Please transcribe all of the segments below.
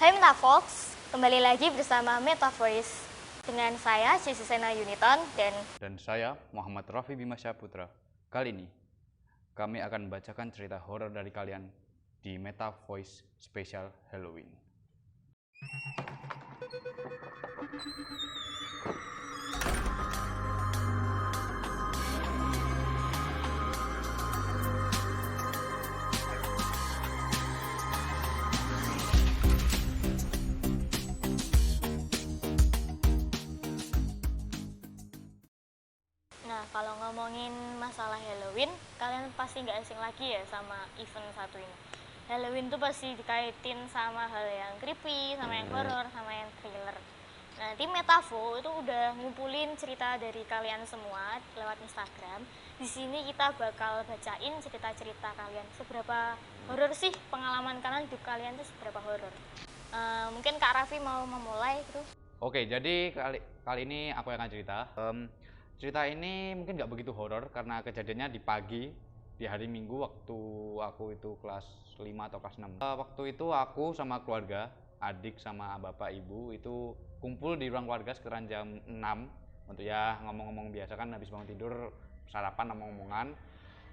Hai Metafox, kembali lagi bersama Metavoice dengan saya Cici Sena Yuniton dan saya Muhammad Rafi Bima Syaputra. Kali ini kami akan membacakan cerita horor dari kalian di Metavoice Special Halloween. Nah, kalau ngomongin masalah Halloween, kalian pasti nggak asing lagi ya sama event satu ini. Halloween tuh pasti dikaitin sama hal yang creepy, sama yang horor, sama yang thriller. Nah, tim Metavo itu udah ngumpulin cerita dari kalian semua lewat Instagram. Di sini kita bakal bacain cerita-cerita kalian. Seberapa horor sih pengalaman kalian, hidup kalian tuh seberapa horor? Mungkin Kak Raffi mau memulai gitu. Oke, jadi kali ini aku yang akan cerita. Cerita ini mungkin nggak begitu horor karena kejadiannya di pagi, di hari Minggu waktu aku itu kelas 5 atau kelas 6. Waktu itu aku sama keluarga, adik sama bapak ibu itu kumpul di ruang keluarga sekitaran jam 6 untuk ya ngomong-ngomong biasa kan, habis bangun tidur sarapan ngomong-ngomongan.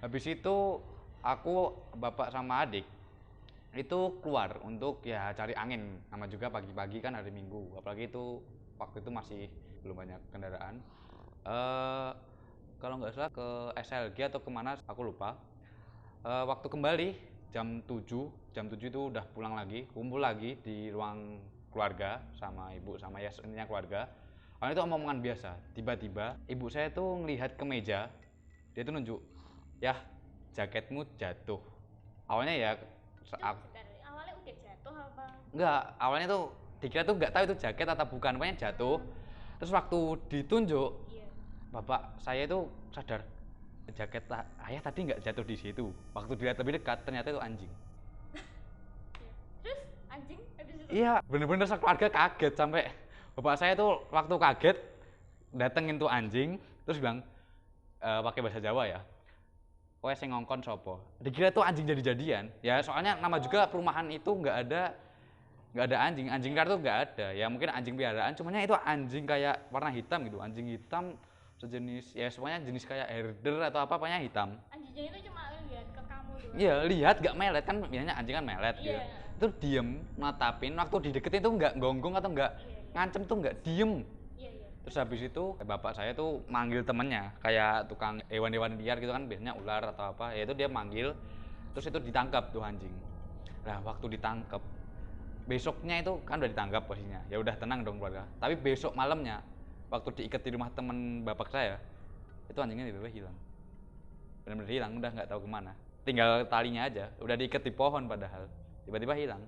Habis itu aku, bapak sama adik itu keluar untuk ya cari angin, nama juga pagi-pagi kan hari Minggu, apalagi itu waktu itu masih belum banyak kendaraan. Kalau nggak salah ke SLG atau kemana aku lupa. Waktu kembali jam 7 itu udah pulang lagi, kumpul lagi di ruang keluarga sama ibu sama ya intinya keluarga. Awalnya itu omongan biasa, tiba-tiba ibu saya tuh ngelihat ke meja, dia tuh nunjuk, ya jaketmu jatuh. Awalnya ya Awalnya udah jatuh apa? enggak, awalnya tuh dikira tuh nggak tahu itu jaket atau bukan, pokoknya jatuh. Terus waktu ditunjuk, bapak saya itu sadar, jaket ayah tadi nggak jatuh di situ. Waktu dilihat lebih dekat ternyata itu anjing. Terus anjing habis itu? Iya, bener-bener sekeluarga kaget sampai bapak saya tuh waktu kaget datengin tuh anjing, terus bilang pakai bahasa Jawa ya, kowe sing ngongkon sopo. Dikira tuh anjing jadi-jadian. Ya soalnya nama juga perumahan itu nggak ada anjing liar tuh nggak ada. Ya mungkin anjing piaraan, cumannya itu anjing kayak warna hitam gitu, anjing hitam sejenis ya semuanya jenis kayak herder atau apa, pokoknya hitam. Anjingnya itu cuma lihat ke kamu doang. Iya, lihat gak melet kan, biasanya anjing kan melet gitu. Iya. Itu diem natapin, waktu dideketin tuh nggak gonggong atau nggak ngancem, tuh nggak diem. Iya. Terus habis itu bapak saya tuh manggil temennya kayak tukang hewan-hewan liar gitu kan, biasanya ular atau apa, ya itu dia manggil. Terus itu ditangkap tuh anjing. Nah waktu ditangkap, besoknya itu kan udah ditangkap posisinya, ya udah tenang dong keluarga. Tapi besok malamnya waktu diikat di rumah temen bapak saya, itu anjingnya tiba-tiba hilang. Benar-benar hilang, udah nggak tahu kemana. Tinggal talinya aja, udah diikat di pohon padahal tiba-tiba hilang.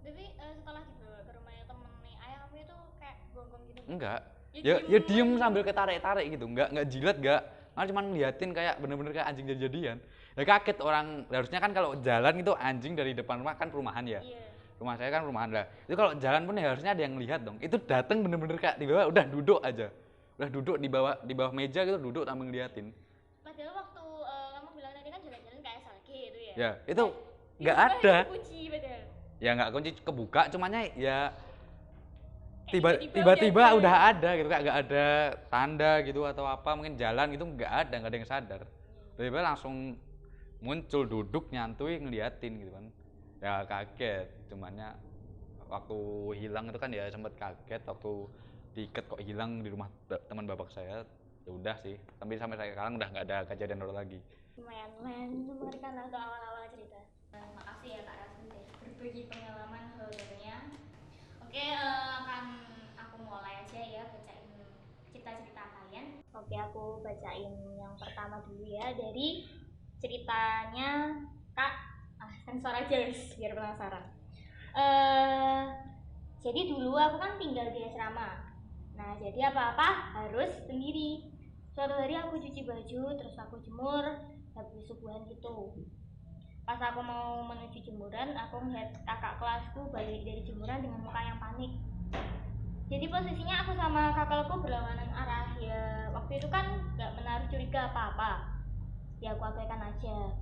Tapi setelah dibawa ke rumahnya temen nih ayah, kamu itu kayak gonggong gitu? Enggak, Ya ya diem diem aja. sambil ketarik-tarik gitu, nggak jilat, nggak, malah cuma ngeliatin kayak bener-bener kayak anjing jadi-jadian. Ya kaget orang, harusnya kan kalau jalan itu anjing dari depan rumah kan perumahan ya. Iya. Rumah saya kan perumahan lah, itu kalau jalan pun ya harusnya ada yang lihat dong. Itu dateng bener-bener kayak di bawah udah duduk aja, udah duduk di bawah meja gitu, duduk sambil ngeliatin. Padahal waktu kamu bilang tadi kan jalan-jalan ke SLG itu ya? Ya itu nggak Itu ada, kunci padahal. ya nggak kunci, kebuka, cumannya ya Kayak tiba-tiba udah udah ada gitu, kayak nggak ada tanda gitu atau apa, mungkin jalan gitu nggak ada yang sadar. Tiba-tiba langsung muncul duduk nyantui ngeliatin gitu kan, ya kaget. Cumannya waktu hilang itu kan ya sempet kaget, waktu diikat kok hilang di rumah teman bapak saya. Ya udah sih, tapi sampai sekarang udah nggak ada kejadian horor lagi. Lumayan mengerikan lah untuk awal-awal cerita. Makasih ya Kak Rasmi deh berbagi pengalaman horornya. Oke, akan aku mulai aja ya bacain cerita-cerita kalian. Oke, aku bacain yang pertama dulu ya, dari ceritanya Kak. Sensor aja guys biar penasaran. Jadi dulu aku kan tinggal di asrama. Nah, jadi apa-apa harus sendiri. Suatu hari aku cuci baju, terus aku jemur, habis subuhan gitu. Pas aku mau menuju jemuran, aku melihat kakak kelasku balik dari jemuran dengan muka yang panik. Jadi posisinya aku sama kakakku berlawanan arah. Ya waktu itu kan gak menaruh curiga apa-apa, ya aku abaikan aja.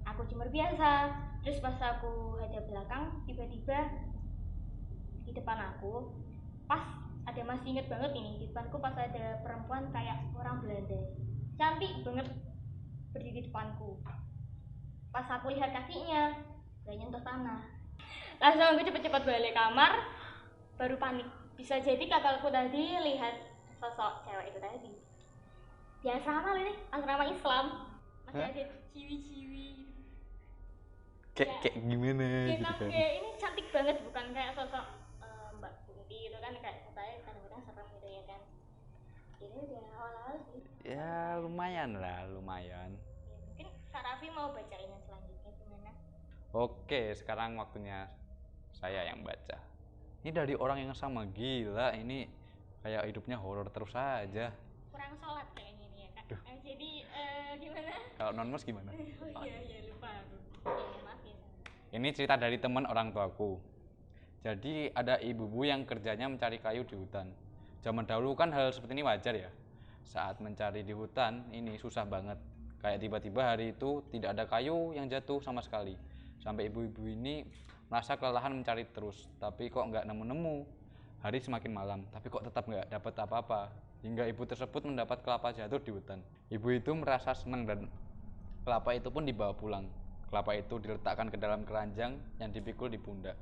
Aku jemur biasa, terus pas aku hadap belakang, tiba-tiba depanku, pas ada, masih inget banget ini, di depanku pas ada perempuan kayak orang Belanda, cantik banget, berdiri di depanku. Pas aku lihat kakinya gak nyentuh tanah, langsung aku cepet-cepet balik kamar, baru panik. Bisa jadi kakakku tadi lihat sosok cewek itu tadi di asrama loh, ini asrama Islam, masih ada ciwi-ciwi Kayak gimana gitu gitu kan. kayak ini cantik banget, bukan kayak sosok Mbak Kunti gitu kan, kayak katanya kadang-kadang serem gitu ya kan. Jadi udah awal-awal sih Ya lumayan lah, lumayan. ya, mungkin Kak Raffi mau bacain yang selanjutnya gimana? Oke, sekarang waktunya saya yang baca. Ini dari orang yang sama, gila ini kayak hidupnya horor terus aja. Kurang sholat kayaknya ini ya Kak. Jadi gimana? Kalau non-mus gimana? Oh iya lupa aku. Ya, maaf ya. Ini cerita dari teman orang tuaku. Jadi ada ibu-ibu yang kerjanya mencari kayu di hutan. Zaman dahulu kan hal seperti ini wajar ya. Saat mencari di hutan ini susah banget. Kayak tiba-tiba hari itu tidak ada kayu yang jatuh sama sekali. Sampai ibu-ibu ini merasa kelelahan mencari terus, tapi kok nggak nemu-nemu. Hari semakin malam, tapi kok tetap nggak dapat apa-apa. Hingga ibu tersebut mendapat kelapa jatuh di hutan. Ibu itu merasa senang dan kelapa itu pun dibawa pulang. Kelapa itu diletakkan ke dalam keranjang yang dipikul di pundak.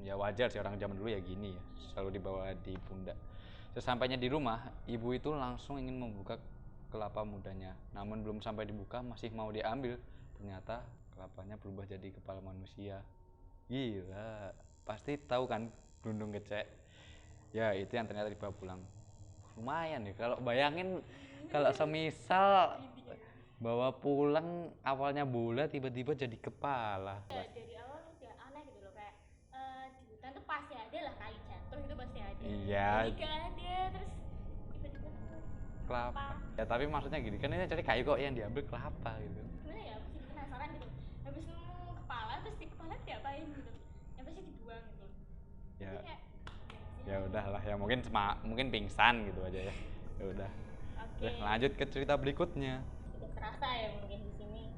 Ya wajar sih, orang zaman dulu ya gini ya, selalu dibawa di pundak. Sesampainya di rumah, ibu itu langsung ingin membuka kelapa mudanya. Namun belum sampai dibuka, masih mau diambil. Ternyata kelapanya berubah jadi kepala manusia. Gila, pasti tahu kan gelundung gecek? Ya itu yang ternyata dibawa pulang. Lumayan ya, kalau bayangin kalau semisal bawa pulang awalnya bola tiba-tiba jadi kepala. Ya, dari awal udah aneh gitu loh, kayak di hutan tuh pasti ada lah kayu jatuh, itu pasti ada. Iya. Jadi gak ada, terus tiba-tiba Kelapa. Ya tapi maksudnya gini, kan ini cari kayu kok yang diambil kelapa gitu. gimana ya, aku jadi penasaran gitu. Habis nemu kepala, terus di kepala diapain gitu? Yang pasti dibuang gitu. Ya. Jadi kayak, Ya udahlah ya, mungkin pingsan gitu aja ya. Ya udah. oke. Udah, lanjut ke cerita berikutnya. Tidak terasa ya mungkin di sini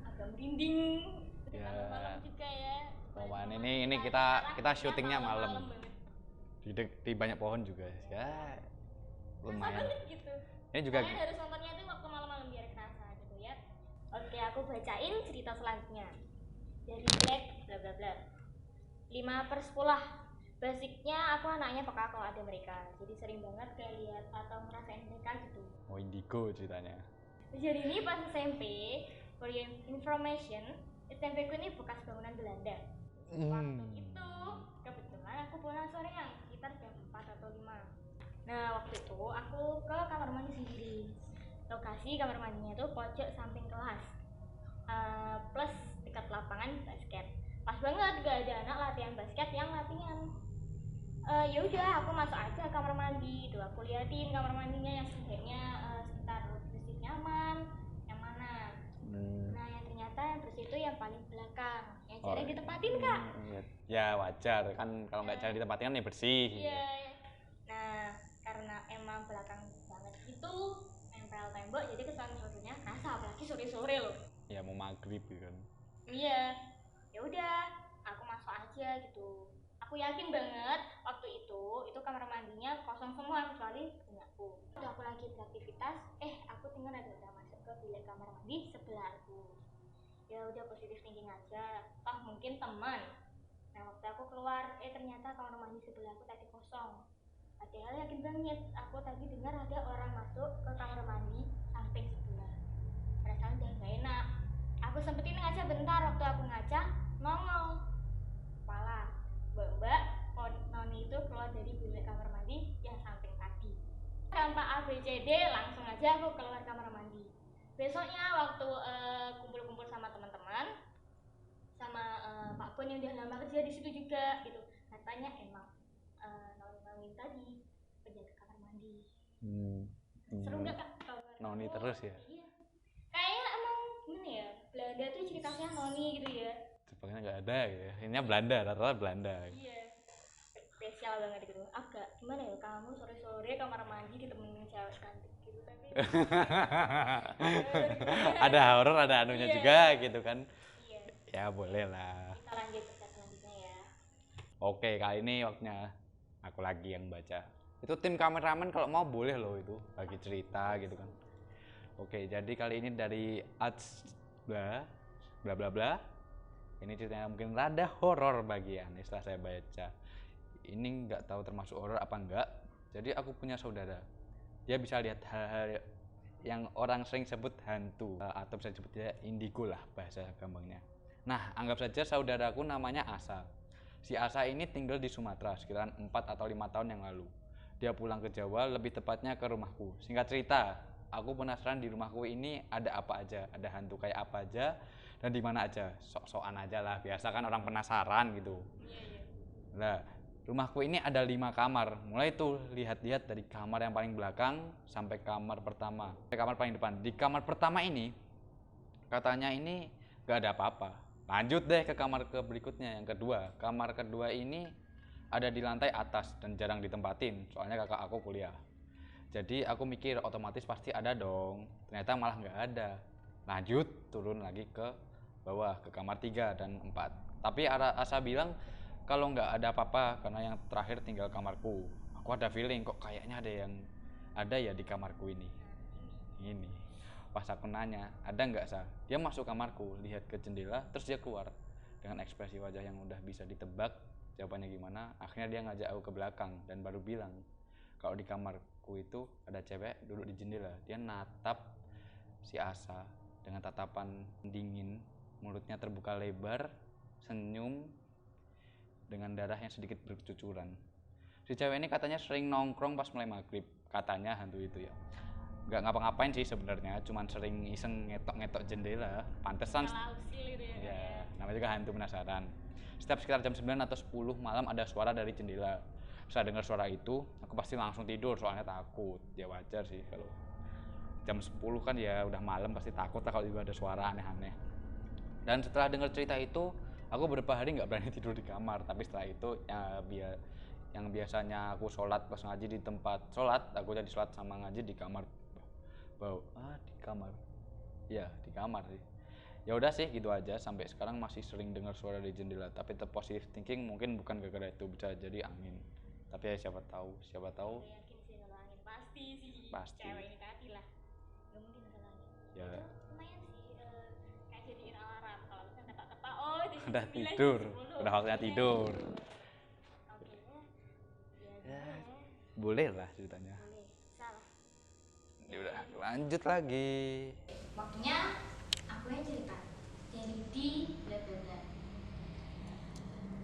agak merinding. Ya. Malam juga ya. Pohon ini kita syutingnya malam. Di banyak pohon juga ya. Lumayan. Gitu. Ini juga Kalian harus nontonnya itu waktu malam-malam biar kerasa gitu ya. Oke, aku bacain cerita selanjutnya dari Black bla bla bla. 5/10. Basicnya aku anaknya peka kalau ada mereka, jadi sering banget kayak lihat atau ngerasain mereka gitu. mau indigo ceritanya. Jadi ini pas SMP, for your information, SMP ku ini bekas bangunan Belanda. Waktu itu kebetulan aku pulang sore yang sekitar jam 4 atau 5. Nah waktu itu aku ke kamar mandi sendiri. Lokasi kamar mandinya tuh pojok samping kelas, plus dekat lapangan basket. Pas banget gak ada anak latihan basket yang latihan. Ya udah aku masuk aja kamar mandi. Tuh aku liatin kamar mandinya yang setidaknya sekitar bersih, nyaman, yang mana. Nah yang ternyata yang bersih itu yang paling belakang, yang jarang ditempatin Kak. Ya wajar kan, kalau nggak cari ditempatin kan ya bersih. Iya. Nah karena emang belakang banget gitu, nempel tembok, jadi kesan sore-sorenya kerasa, apalagi sore-sore loh. Ya mau maghrib gitu kan. Iya. Ya udah, aku masuk aja gitu. Aku yakin banget waktu itu kamar mandinya kosong semua kecuali punyaku. Udah aku lagi beraktivitas, aku dengar ada orang masuk ke bilik kamar mandi sebelahku. Ya udah positif thinking aja, toh mungkin teman. Nah waktu aku keluar, ternyata kamar mandi sebelahku tadi kosong. Padahal yakin banget, aku tadi dengar ada orang masuk ke kamar mandi samping sebelah. Perasaan udah gak enak. Aku sempetin ngaca bentar, waktu aku ngaca, nongol kepala mbak Noni itu keluar dari bilik kamar mandi yang samping tadi. Tanpa ABCD langsung aja aku keluar kamar mandi. Besoknya waktu kumpul-kumpul sama teman-teman, sama Pak Pun yang udah lama kerja di situ juga gitu, katanya emang Noni tadi penjaga kamar mandi. Seru nggak Kak? Noni terus ya? Iya. Kayaknya emang gimana ya, Belanda tuh ceritanya Noni gitu ya. Jepangnya nggak ada ya, ini Belanda, rata-rata Belanda. Iya, spesial banget gitu. Agak gimana ya, kamu sore-sore kamar mandi ditemenin cewek cantik gitu, tapi ada horor, ada anunya Iya. juga gitu kan. Iya, Ya boleh lah. kita lanjut ke selanjutnya ya. Oke, kali ini waktunya aku lagi yang baca. Itu tim kameramen kalau mau boleh loh itu bagi cerita gitu kan. Oke, jadi kali ini dari Ats bla bla bla bla. Ini ceritanya mungkin rada horor bagian setelah saya baca. Ini nggak tahu termasuk horor apa enggak. Jadi aku punya saudara. Dia bisa lihat hal-hal yang orang sering sebut hantu atau bisa disebut dia indigo lah bahasa gampangnya. Nah, anggap saja saudaraku namanya Asa. Si Asa ini tinggal di Sumatera sekitaran 4 atau 5 tahun yang lalu. Dia pulang ke Jawa, lebih tepatnya ke rumahku. Singkat cerita, aku penasaran di rumahku ini ada apa aja, ada hantu kayak apa aja, dan di mana aja. Sok-sokan aja lah, biasa kan orang penasaran gitu. Nah, rumahku ini ada 5 kamar. Mulai tuh lihat-lihat dari kamar yang paling belakang sampai kamar pertama, sampai kamar paling depan. Di kamar pertama ini katanya ini gak ada apa-apa. Lanjut deh ke kamar berikutnya yang kedua. Kamar kedua ini ada di lantai atas dan jarang ditempatin, soalnya kakak aku kuliah. Jadi aku mikir otomatis pasti ada dong. Ternyata malah nggak ada. Lanjut turun lagi ke bawah ke kamar 3 dan 4. Tapi Asa bilang kalau nggak ada apa-apa karena yang terakhir tinggal kamarku. Aku ada feeling kok kayaknya ada ya di kamarku ini. Pas aku nanya, ada nggak Sa? Dia masuk kamarku, lihat ke jendela, terus dia keluar dengan ekspresi wajah yang udah bisa ditebak jawabannya gimana. Akhirnya dia ngajak aku ke belakang dan baru bilang kalau di kamarku itu ada cewek duduk di jendela. Dia natap si Asa dengan tatapan dingin, mulutnya terbuka lebar, senyum dengan darah yang sedikit bercucuran. Si cewek ini katanya sering nongkrong pas mulai maghrib, katanya hantu itu ya. Nggak ngapa-ngapain sih sebenarnya, cuman sering iseng ngetok-ngetok jendela. Pantesan ya, namanya juga hantu penasaran. Setiap sekitar jam 9 atau 10 malam ada suara dari jendela. Saya dengar suara itu, aku pasti langsung tidur soalnya takut. Ya wajar sih kalau jam 10 kan ya udah malam, pasti takut lah kalau juga ada suara aneh-aneh. Dan setelah dengar cerita itu, aku beberapa hari nggak berani tidur di kamar. Tapi setelah itu yang biasanya aku sholat pas ngaji di tempat sholat, aku jadi sholat sama ngaji di kamar. Di kamar. Ya, di kamar sih. Ya udah sih gitu aja, sampai sekarang masih sering dengar suara di jendela, tapi tetap positive thinking, mungkin bukan gara-gara itu, bisa jadi angin. Tapi ya siapa tahu Saya yakin sih kalau angin pasti sih. Pasti. Cewek ini tadi lah. Gak mungkin kalau angin. Ya. Itu lumayan sih kayak jadiin alarm kalau misalnya ketak-ketak di Udah 9, tidur, 10. udah waktunya tidur. Oke Ya, boleh lah ceritanya. Boleh, salah. Ya udah, lanjut lagi. Waktunya aku yang cerita dari di bla bla bla.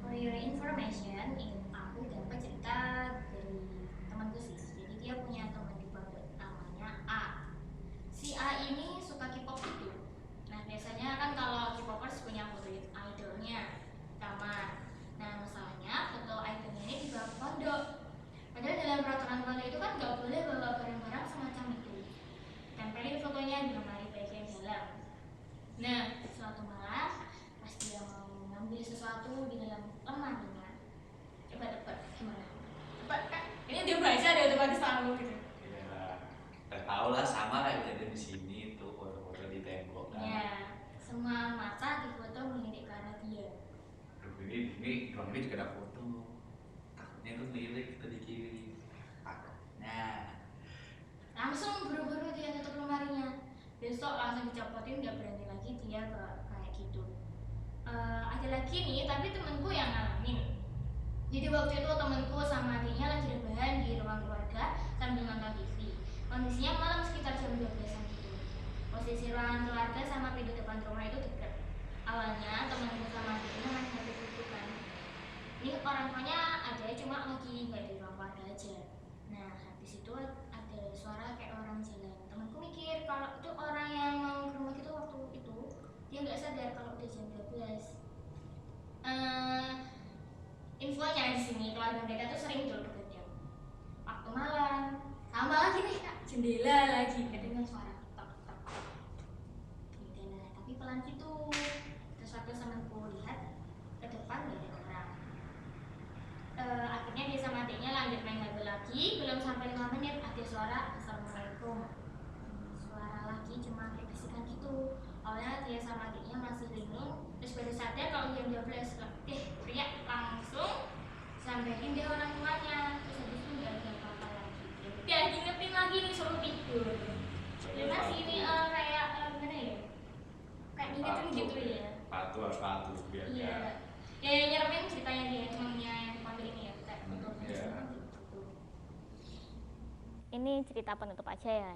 For your information, aku dapat cerita dari temanku sih. Jadi dia punya teman di pondok namanya A. Si A ini suka K-pop itu. Nah biasanya kan kalau K-popers punya foto idolnya kamar. Nah masalahnya foto idolnya ini dibawa ke pondok. Padahal dalam peraturan pondok itu kan nggak boleh bawa barang-barang semacam itu. Tempelin fotonya di lemari bagian dalam. Nah, suatu malam pas dia mau ngambil sesuatu di dalam lemarinya, coba tebak gimana? Tebak kan? Ini dia baca dia otomatis tahu gitu. Ya, udah tau lah, sama kayak kejadian di sini itu foto-foto di tembok kan. Ya, semua mata di foto melirik ke arah dia. Ini ruang ini juga ada foto. Takutnya itu lirik kita dikirim. Takutnya. Langsung buru-buru dia tutup lemarinya. Besok langsung dicopotin, nggak berani lagi dia kayak gitu. Ada lagi nih, tapi temenku yang ngalamin. Jadi waktu itu temenku sama adiknya lagi rebahan di ruang keluarga sambil nonton TV. Kondisinya malam sekitar jam 12-an gitu. Posisi ruangan keluarga sama pintu depan rumah itu dekat. Awalnya temenku sama adiknya main HP kan. Ini orang tuanya ada, cuma lagi nggak di ruang keluarga aja. Nah habis itu ada suara kayak orang jalan. Temanku mikir kalau itu orang yang mau ke rumah itu waktu itu dia nggak sadar kalau udah jam 12. Infonya di sini keluarga mereka tuh sering duduk begadang. Waktu malam sama lagi nih kak, jendela lagi kedengar suara tok tok jendela, tapi pelan gitu. Terus waktu temanku lihat ke depan nggak ada orang. Akhirnya dia sama adiknya lanjut main HP lagi. Belum sampai 5 menit ada suara assalamualaikum. Suara lagi cuma kayak bisikan gitu. Awalnya dia sama adiknya masih linglung, terus baru sadar kalau jam 12 teriak langsung samperin dia orang tuanya. ini cerita penutup aja ya.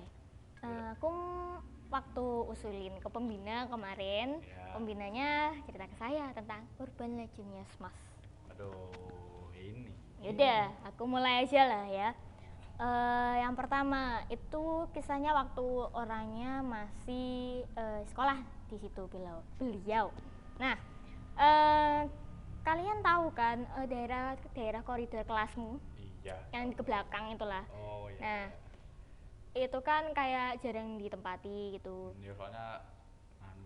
Aku waktu usulin ke pembina kemarin, pembinanya cerita ke saya tentang urban legendnya Smash. Aduh, ini. Yaudah, aku mulai aja lah ya. Yang pertama itu kisahnya waktu orangnya masih sekolah di situ beliau. Nah, kalian tahu kan daerah koridor kelasmu? Iya. Yang ke belakang itulah. Oh iya. Nah, itu kan kayak jarang ditempati gitu. Ya soalnya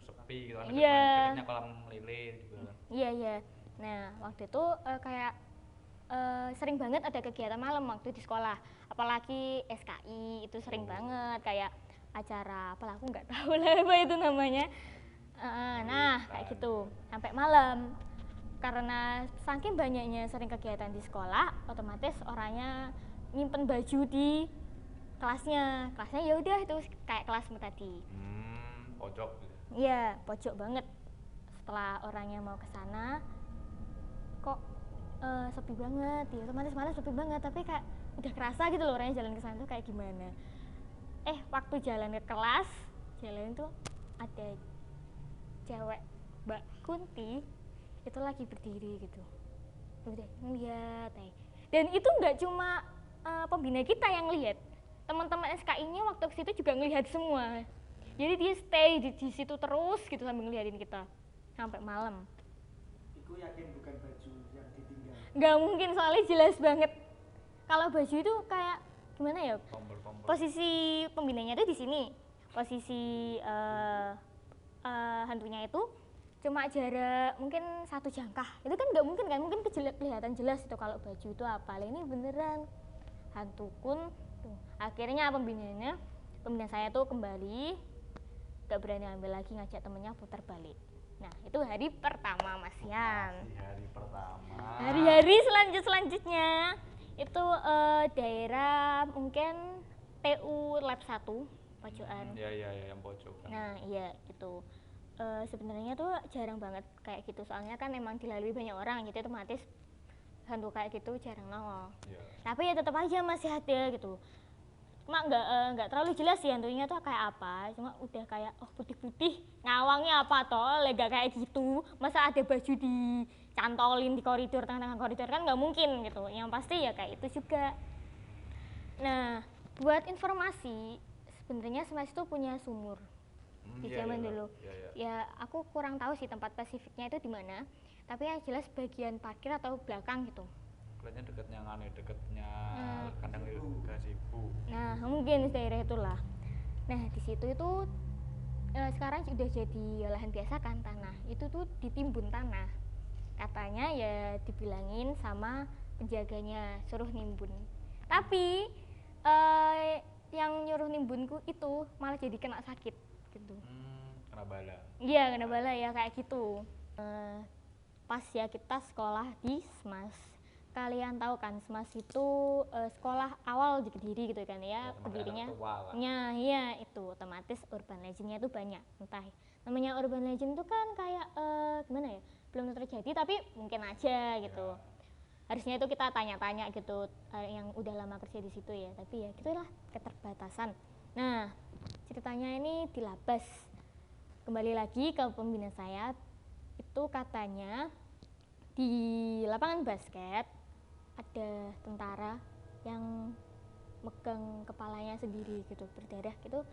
sepi gitu kan. Iya. Dekatnya kolam lele juga kan. Iya. Nah, waktu itu kayak sering banget ada kegiatan malam waktu di sekolah. Apalagi SKI itu sering banget kayak acara apalah aku nggak tahu lah apa itu namanya. Nah, kayak gitu sampai malam. Karena saking banyaknya sering kegiatan di sekolah, otomatis orangnya nyimpen baju di kelasnya ya udah itu kayak kelasmu tadi. Pojok gitu. Iya, pojok banget. Setelah orangnya mau ke sana kok sepi banget ya, otomatis malah sepi banget, tapi kayak udah kerasa gitu loh orangnya jalan ke sana tuh kayak gimana. Waktu jalan ke kelas, jalan tuh ada cewek Mbak Kunti itu lagi berdiri gitu, udah ngeliat dan itu nggak cuma pembina kita yang lihat, teman-teman SKI-nya waktu ke situ juga ngelihat semua, jadi dia stay di situ terus gitu sambil ngeliatin kita sampai malam. Iku yakin bukan baju yang ditinggal? Nggak mungkin, soalnya jelas banget kalau baju itu kayak gimana ya, posisi pembinanya itu di sini, posisi hantunya itu cuma jarak mungkin 1 jangkah, itu kan nggak mungkin kan, mungkin kelihatan jelas itu kalau baju itu apa. Ini beneran hantu kun tuh. Akhirnya pembina saya tuh kembali, gak berani ambil lagi, ngajak temennya putar balik. Nah itu hari pertama Mas Yan. Hari pertama. Hari-hari selanjutnya itu daerah mungkin TU Lab 1 pojokan. Iya yang pojok. Nah iya itu. Sebenarnya tuh jarang banget kayak gitu, soalnya kan emang dilalui banyak orang, jadi otomatis hantu kayak gitu jarang nongol. Tapi ya tetap aja masih ada gitu. Cuma nggak terlalu jelas sih hantunya tuh kayak apa, cuma udah kayak putih-putih, ngawangnya apa toh, lega kayak gitu. Masa ada baju dicantolin di koridor, tengah-tengah koridor, kan nggak mungkin gitu. Yang pasti ya kayak itu juga. Nah, buat informasi, sebenarnya Smash itu punya sumur di zaman dulu. Ya aku kurang tahu sih tempat spesifiknya itu di mana, tapi yang jelas bagian parkir atau belakang gitu. Kayaknya dekatnya kandang gazebo. Nah mungkin daerah itulah. Nah di situ itu sekarang sudah jadi lahan biasa kan, tanah itu tuh ditimbun tanah, katanya ya dibilangin sama penjaganya suruh nimbun, tapi yang nyuruh nimbunku itu malah jadi kena sakit gitu. Kena bala. Iya kena bala ya kayak gitu. Pas ya kita sekolah di Smash, kalian tahu kan Smash itu sekolah awal dikendiri gitu kan ya, berdirinya iya itu otomatis urban legendnya itu banyak. Entah namanya urban legend itu kan kayak gimana ya, belum terjadi tapi mungkin aja gitu. Harusnya itu kita tanya-tanya gitu yang udah lama kerja di situ ya, tapi ya gitulah keterbatasan. Nah ceritanya ini di Labas, kembali lagi ke pembina saya itu katanya di lapangan basket ada tentara yang megang kepalanya sendiri gitu, berdarah gitu,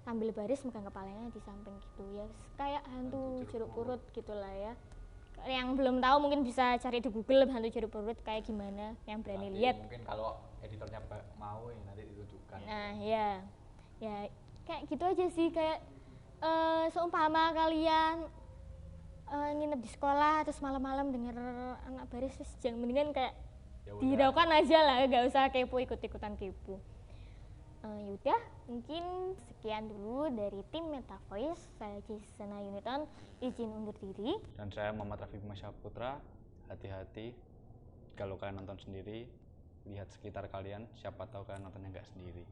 sambil baris megang kepalanya di samping gitu ya, kayak hantu jeruk purut gitulah ya. Yang belum tahu mungkin bisa cari di Google hantu jeruk purut kayak gimana, yang berani lihat. Mungkin kalau editornya mau ya nanti ditunjukkan. Nah ya kayak gitu aja sih, kayak seumpama kalian nginep di sekolah terus malam-malam denger anak baris, jangan, mendingan kayak dihiraukan aja lah, gak usah kepo, ikut-ikutan kepo. Yaudah mungkin sekian dulu dari tim Meta Voice. Saya Cisana Yuniton izin undur diri. Dan saya Muhammad Rafi Masyaputra. Hati-hati kalau kalian nonton sendiri, lihat sekitar kalian, siapa tahu kalian nontonnya nggak sendiri.